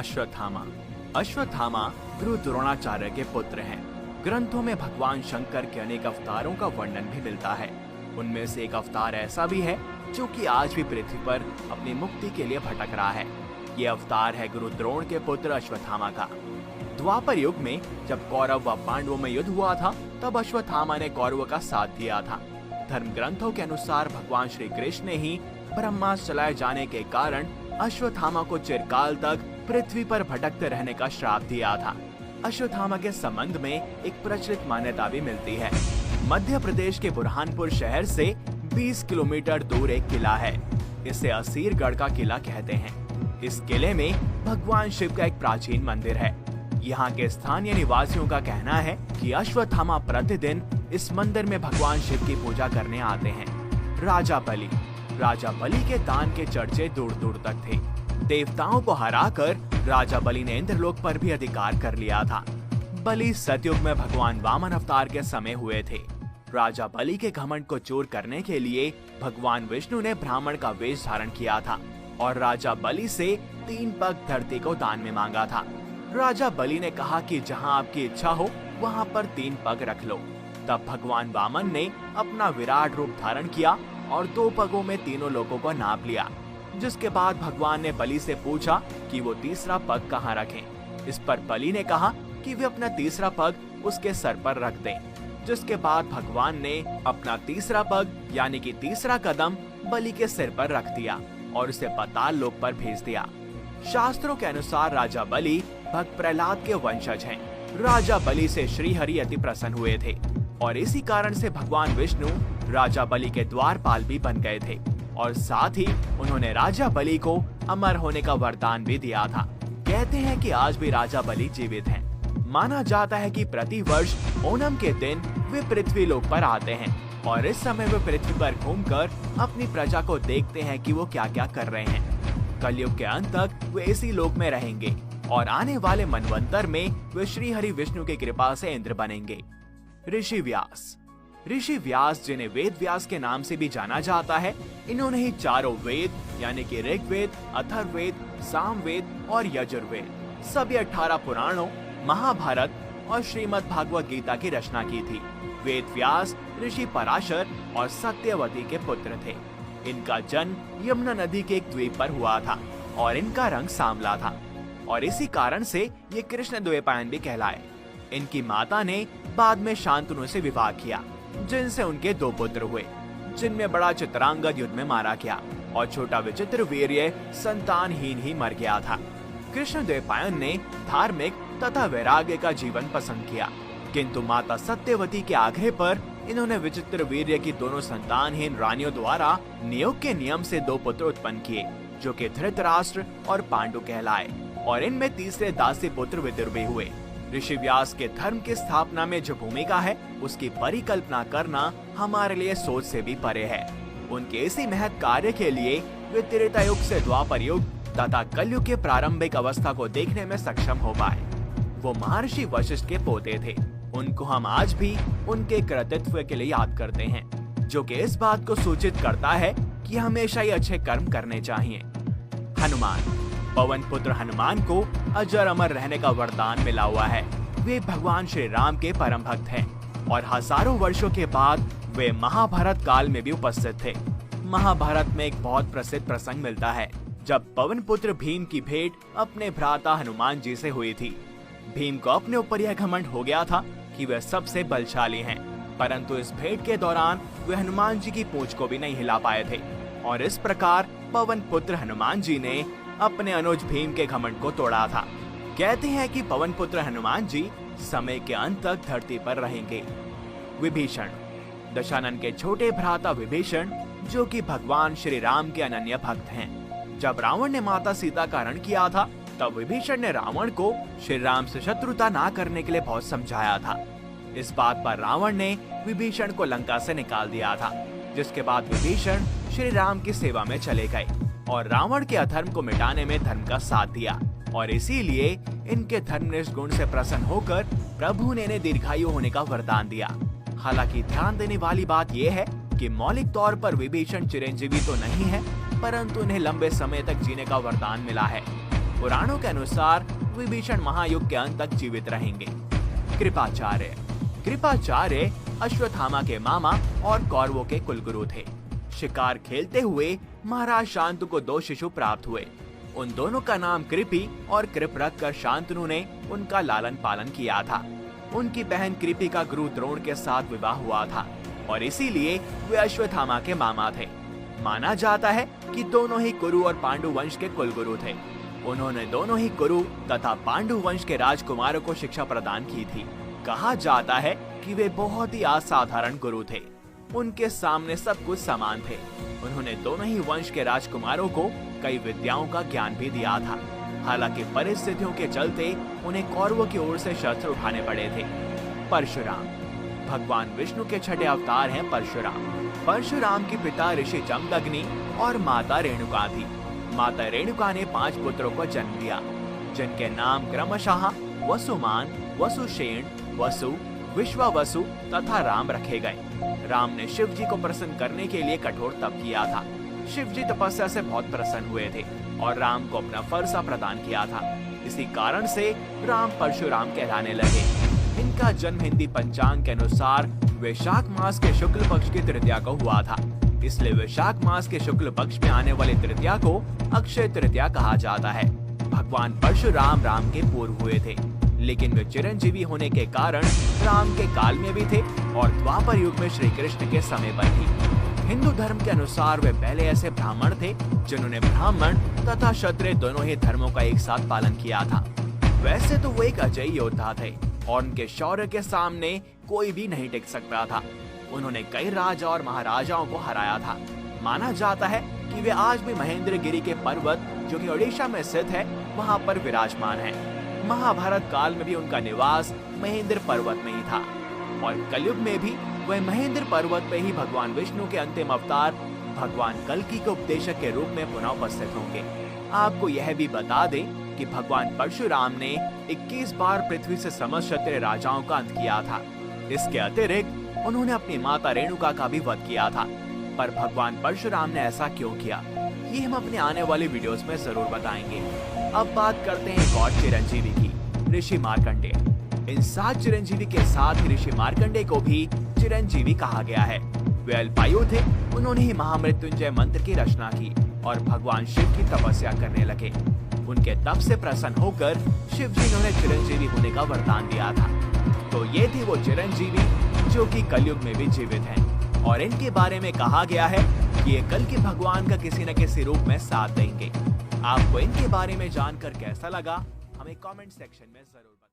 अश्वत्थामा। अश्वत्थामा गुरु द्रोणाचार्य के पुत्र हैं। ग्रंथों में भगवान शंकर के अनेक अवतारों का वर्णन भी मिलता है। उनमें से एक अवतार ऐसा भी है जो कि आज भी पृथ्वी पर अपनी मुक्ति के लिए भटक रहा है। ये अवतार है गुरु द्रोण के पुत्र अश्वत्थामा का। द्वापर युग में जब कौरव व पांडवों में युद्ध हुआ था, तब अश्वत्थामा ने कौरवों का साथ दिया था। धर्म ग्रंथों के अनुसार भगवान श्री कृष्ण ने ही ब्रह्मास्त्र चलाए जाने के कारण अश्वत्थामा को चिरकाल तक पृथ्वी पर भटकते रहने का श्राप दिया था। अश्वत्थामा के संबंध में एक प्रचलित मान्यता भी मिलती है। मध्य प्रदेश के बुरहानपुर शहर से 20 किलोमीटर दूर एक किला है। इसे असीरगढ़ का किला कहते हैं। इस किले में भगवान शिव का एक प्राचीन मंदिर है। यहाँ के स्थानीय निवासियों का कहना है कि अश्वत्थामा प्रतिदिन इस मंदिर में भगवान शिव की पूजा करने आते हैं। राजा बलि के दान के चर्चे दूर दूर तक थे। देवताओं को हराकर राजा बलि ने इंद्रलोक पर भी अधिकार कर लिया था। बलि सतयुग में भगवान वामन अवतार के समय हुए थे। राजा बलि के घमंड को चूर करने के लिए भगवान विष्णु ने ब्राह्मण का वेश धारण किया था और राजा बलि से 3 पग धरती को दान में मांगा था। राजा बलि ने कहा कि जहां आपकी इच्छा हो वहां पर 3 पग रख लो। तब भगवान वामन ने अपना विराट रूप धारण किया और 2 पगों में तीनों लोगों को नाप लिया। जिसके बाद भगवान ने बलि से पूछा कि वो तीसरा पग कहाँ रखें। इस पर बलि ने कहा कि वे अपना तीसरा पग उसके सर पर रख दें। जिसके बाद भगवान ने अपना तीसरा पग यानी कि तीसरा कदम बलि के सिर पर रख दिया और उसे पाताल लोक पर भेज दिया। शास्त्रों के अनुसार राजा बलि भक्त प्रहलाद के वंशज हैं। राजा बलि से श्री हरि अति प्रसन्न हुए थे और इसी कारण से भगवान विष्णु राजा बलि के द्वारपाल भी बन गए थे और साथ ही उन्होंने राजा बलि को अमर होने का वरदान भी दिया था। कहते हैं कि आज भी राजा बलि जीवित हैं। माना जाता है कि प्रति वर्ष ओणम के दिन वे पृथ्वी लोक पर आते हैं और इस समय वे पृथ्वी पर घूमकर अपनी प्रजा को देखते हैं कि वो क्या क्या कर रहे हैं। कलयुग के अंत तक वे इसी लोक में रहेंगे और आने वाले मनवंतर में वे श्री हरि विष्णु की कृपा से इंद्र बनेंगे। ऋषि व्यास जिन्हें वेद व्यास के नाम से भी जाना जाता है, इन्होंने ही चारों वेद यानी कि ऋग्वेद, अथर्ववेद, सामवेद और यजुर्वेद सभी 18 पुराणों, महाभारत और श्रीमद् भागवत गीता की रचना की थी। वेद व्यास ऋषि पराशर और सत्यवती के पुत्र थे। इनका जन्म यमुना नदी के एक द्वीप पर हुआ था और इनका रंग सांवला था और इसी कारण से ये कृष्ण द्वैपायन भी कहलाए। इनकी माता ने बाद में शांतनु से विवाह किया, जिनसे उनके 2 पुत्र हुए, जिनमें बड़ा चित्रांगद युद्ध में मारा गया और छोटा विचित्रवीर्य संतानहीन ही मर गया था। कृष्ण द्वैपायन ने धार्मिक तथा वैराग्य का जीवन पसंद किया, किंतु माता सत्यवती के आग्रह पर इन्होंने विचित्रवीर्य की दोनों संतानहीन रानियों द्वारा नियोग के नियम से 2 पुत्र उत्पन्न किए, जो कि धृतराष्ट्र और पांडु कहलाए और इनमें तीसरे दासी पुत्र विदुर भी हुए। ऋषि व्यास के धर्म की स्थापना में जो भूमिका है, उसकी परिकल्पना करना हमारे लिए सोच से भी परे है। उनके इसी महत् कार्य के लिए वे त्रेता युग से द्वापर युग तथा कलयुग के प्रारंभिक अवस्था को देखने में सक्षम हो पाए। वो महर्षि वशिष्ठ के पोते थे। उनको हम आज भी उनके कृतित्व के लिए याद करते हैं, जो कि इस बात को सूचित करता है कि हमेशा ही अच्छे कर्म करने चाहिए। हनुमान। पवन पुत्र हनुमान को अजर अमर रहने का वरदान मिला हुआ है। वे भगवान श्री राम के परम भक्त हैं और हजारों वर्षों के बाद वे महाभारत काल में भी उपस्थित थे। महाभारत में एक बहुत प्रसिद्ध प्रसंग मिलता है, जब पवन पुत्र भीम की भेंट अपने भ्राता हनुमान जी से हुई थी। भीम को अपने ऊपर यह घमंड हो गया था कि वे सबसे बलशाली हैं, परंतु इस भेंट के दौरान वे हनुमान जी की पूंछ को भी नहीं हिला पाए थे और इस प्रकार पवन पुत्र हनुमान जी ने अपने अनुज भीम के घमंड को तोड़ा था। कहते हैं कि पवन पुत्र हनुमान जी समय के अंत तक धरती पर रहेंगे। विभीषण। दशानन के छोटे भ्राता विभीषण, जो कि भगवान श्री राम के अनन्य भक्त हैं। जब रावण ने माता सीता का हरण किया था, तब विभीषण ने रावण को श्री राम से शत्रुता ना करने के लिए बहुत समझाया था। इस बात पर रावण ने विभीषण को लंका से निकाल दिया था, जिसके बाद विभीषण श्री राम की सेवा में चले गए और रावण के अधर्म को मिटाने में धर्म का साथ दिया और इसीलिए इनके धर्मनिष्ठ गुण से प्रसन्न होकर प्रभु ने इन्हें दीर्घायु होने का वरदान दिया। हालांकि ध्यान देने वाली बात यह है कि मौलिक तौर पर विभीषण चिरंजीवी तो नहीं है, परंतु उन्हें लंबे समय तक जीने का वरदान मिला है। पुराणों के अनुसार विभीषण महायुग के अंत तक जीवित रहेंगे। कृपाचार्य कृपाचार्य अश्वत्थामा के मामा और कौरवों के कुलगुरु थे। शिकार खेलते हुए महाराज शांतनु को 2 शिशु प्राप्त हुए। उन दोनों का नाम कृपि और कृप रखकर शांतनु ने उनका लालन पालन किया था। उनकी बहन कृपि का गुरु द्रोण के साथ विवाह हुआ था और इसीलिए वे अश्वत्थामा के मामा थे। माना जाता है कि दोनों ही कुरु और पांडु वंश के कुलगुरु थे। उन्होंने दोनों ही कुरु तथा पांडु वंश के राजकुमारों को शिक्षा प्रदान की थी। कहा जाता है कि वे बहुत ही असाधारण गुरु थे। उनके सामने सब कुछ समान थे। उन्होंने दोनों ही वंश के राजकुमारों को कई विद्याओं का ज्ञान भी दिया था। हालांकि परिस्थितियों के चलते उन्हें कौरवों की ओर से शस्त्र उठाने पड़े थे। परशुराम भगवान विष्णु के छठे अवतार हैं परशुराम। परशुराम के पिता ऋषि जमदग्नि और माता रेणुका थी। माता रेणुका ने 5 पुत्रों को जन्म दिया, जिनके नाम क्रमशः वसुमान, वसुषेण, वसु, विश्वावसु तथा राम रखे गए। राम ने शिव जी को प्रसन्न करने के लिए कठोर तप किया था। शिव जी तपस्या से बहुत प्रसन्न हुए थे और राम को अपना फरसा प्रदान किया था। इसी कारण से राम परशुराम कहलाने लगे। इनका जन्म हिंदी पंचांग के अनुसार वैशाख मास के शुक्ल पक्ष की तृतीया को हुआ था। इसलिए वैशाख मास के शुक्ल पक्ष में आने वाली तृतीया को अक्षय तृतीया कहा जाता है। भगवान परशुराम राम के पूर्व हुए थे, लेकिन वे चिरंजीवी होने के कारण राम के काल में भी थे और द्वापर युग में श्री कृष्ण के समय पर भी। हिंदू धर्म के अनुसार वे पहले ऐसे ब्राह्मण थे जिन्होंने ब्राह्मण तथा क्षत्रिय दोनों ही धर्मों का एक साथ पालन किया था। वैसे तो वो एक अजय योद्धा थे और उनके शौर्य के सामने कोई भी नहीं टिक सकता था। उन्होंने कई राजा और महाराजाओं को हराया था। माना जाता है कि वे आज भी महेंद्रगिरी के पर्वत जो कि ओडिशा में स्थित है वहाँ पर विराजमान है। महाभारत काल में भी उनका निवास महेंद्र पर्वत में ही था और कलयुग में भी वह महेंद्र पर्वत पे ही भगवान विष्णु के अंतिम अवतार भगवान कल्कि के उपदेशक के रूप में पुनः उपस्थित होंगे। आपको यह भी बता दें कि भगवान परशुराम ने 21 बार पृथ्वी से समस्त क्षत्रिय राजाओं का अंत किया था। इसके अतिरिक्त उन्होंने अपनी माता रेणुका का भी वध किया था। पर भगवान परशुराम ने ऐसा क्यों किया, ये हम अपने आने वाले वीडियोस में जरूर बताएंगे। अब बात करते हैं एक और चिरंजीवी की, ऋषि मार्कंडेय। इन 7 चिरंजीवी के साथ ही ऋषि मार्कंडेय को भी चिरंजीवी कहा गया है। वे अल्पायु थे। उन्होंने ही महामृत्युंजय मंत्र की रचना की और भगवान शिव की तपस्या करने लगे। उनके तप से प्रसन्न होकर शिव जी ने उन्हें चिरंजीवी होने का वरदान दिया था। तो ये थे वो चिरंजीवी जो कि कलयुग में भी जीवित हैं और इनके बारे में कहा गया है कि ये कल के भगवान का किसी न किसी रूप में साथ देंगे। आपको इनके बारे में जानकर कैसा लगा, हमें कमेंट सेक्शन में जरूर बताएं।